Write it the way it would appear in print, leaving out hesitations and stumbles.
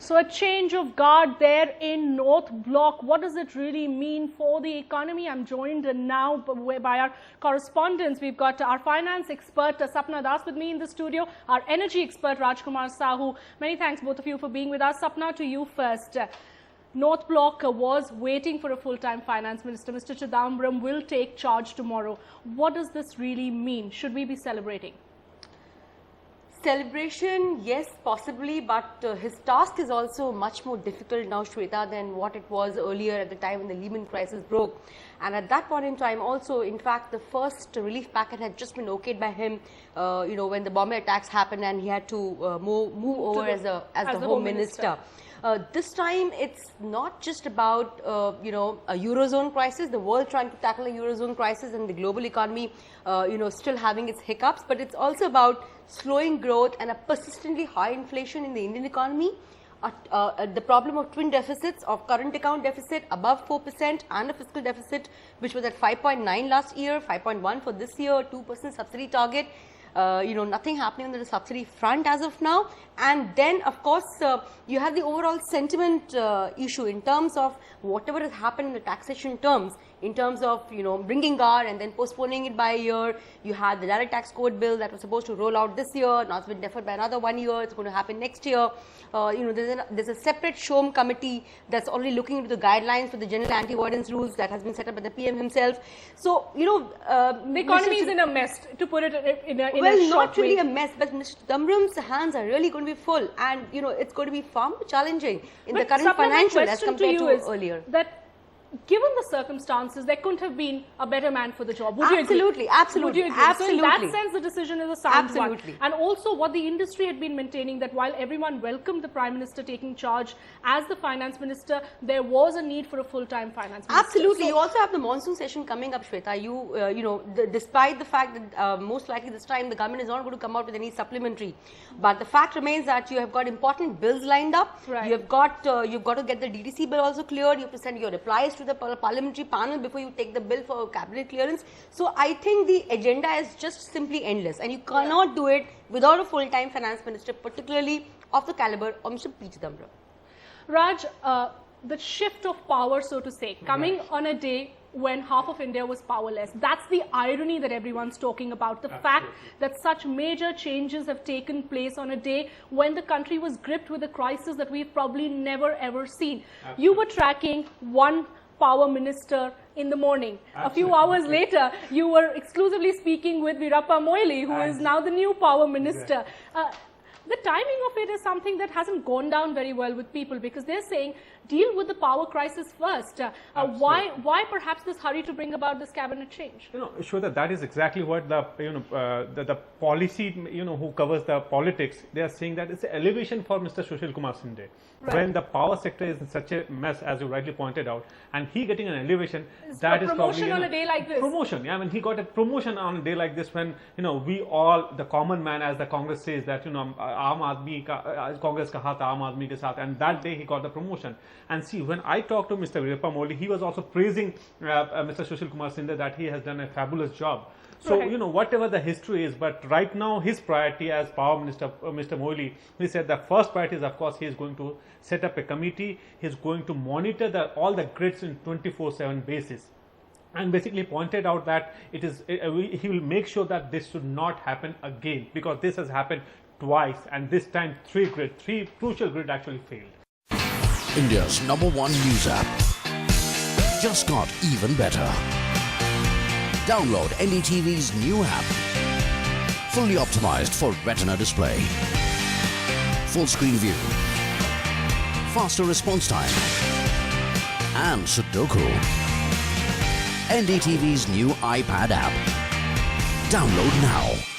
So a change of guard there in North Block. What does it really mean for the economy? I'm joined now by our correspondents. We've got our finance expert Sapna Das with me in the studio, our energy expert Rajkumar Sahu. Many thanks both of you for being with us. Sapna, to you first. North Block was waiting for a full-time finance minister. Mr. Chidambaram will take charge tomorrow. What does this really mean? Should we be celebrating? Celebration, yes, possibly, but his task is also much more difficult now, Shweta, than what it was earlier at the time when the Lehman crisis broke. And at that point in time also, in fact, the first relief packet had just been okayed by him, when the Bombay attacks happened and he had to move over as the Home Minister. This time, it's not just about, a Eurozone crisis, the world trying to tackle a Eurozone crisis and the global economy, still having its hiccups, but it's also about slowing growth and a persistently high inflation in the Indian economy. The problem of twin deficits of current account deficit above 4% and a fiscal deficit which was at 5.9 last year, 5.1 for this year, 2% subsidy target. Nothing happening on the subsidy front as of now. And then, of course, you have the overall sentiment issue in terms of whatever has happened in the taxation terms, in terms of, bringing GAR and then postponing it by a year. You had the direct tax code bill that was supposed to roll out this year. Now it's been deferred by another 1 year. It's going to happen next year. There's a separate SHOAM committee that's already looking into the guidelines for the general anti-avoidance rules that has been set up by the PM himself. So, the economy is in a mess, to put it in a well, not really a mess, but Mr. Chidambaram's hands are really going to be full, and it's going to be far more challenging in the current financial as compared to earlier. That given the circumstances, there couldn't have been a better man for the job. Would you agree? Absolutely. Would you agree? Absolutely. So in that sense, the decision is a sound one. Absolutely. And also what the industry had been maintaining, that while everyone welcomed the Prime Minister taking charge as the Finance Minister, there was a need for a full-time Finance Minister. Absolutely. So, you also have the monsoon session coming up, Shweta. Despite the fact that most likely this time the government is not going to come out with any supplementary, but the fact remains that you have got important bills lined up. Right. You've got to get the DTC bill also cleared. You have to send your replies to the parliamentary panel before you take the bill for cabinet clearance. So I think the agenda is just simply endless, and you cannot do it without a full-time finance minister, particularly of the caliber of Mr. P. Chidambaram. Raj, the shift of power, so to say, coming on a day when half of India was powerless. That's the irony that everyone's talking about. The fact that such major changes have taken place on a day when the country was gripped with a crisis that we've probably never ever seen. You were tracking one power minister in the morning. A few hours later, you were exclusively speaking with Veerappa Moily, who is now the new power minister. The timing of it is something that hasn't gone down very well with people, because they're saying deal with the power crisis first. Why perhaps this hurry to bring about this cabinet change? Shweta, that is exactly what the policy, who covers the politics, they are saying that it's an elevation for Mr. Sushil Kumar Shinde. Right. When the power sector is in such a mess, as you rightly pointed out, and he getting an elevation, that is probably promotion on a day like this. Promotion, yeah. I mean, he got a promotion on a day like this when we all, the common man, as the Congress says, that Aam Aadmi ka Congress ka haath Aam Aadmi ke saath, and that day he got the promotion. And see, when I talked to Mr. Veerappa Moily, he was also praising Mr. Sushil Kumar Shinde that he has done a fabulous job. So, whatever the history is, but right now his priority as Power Minister, Mr. Moily, he said the first priority is, of course, he is going to set up a committee. He is going to monitor all the grids in 24/7 basis. And basically pointed out that he will make sure that this should not happen again, because this has happened twice, and this time three crucial grid actually failed. India's #1 news app just got even better. Download NDTV's new app. Fully optimized for retina display. Full screen view. Faster response time. And Sudoku. NDTV's new iPad app. Download now.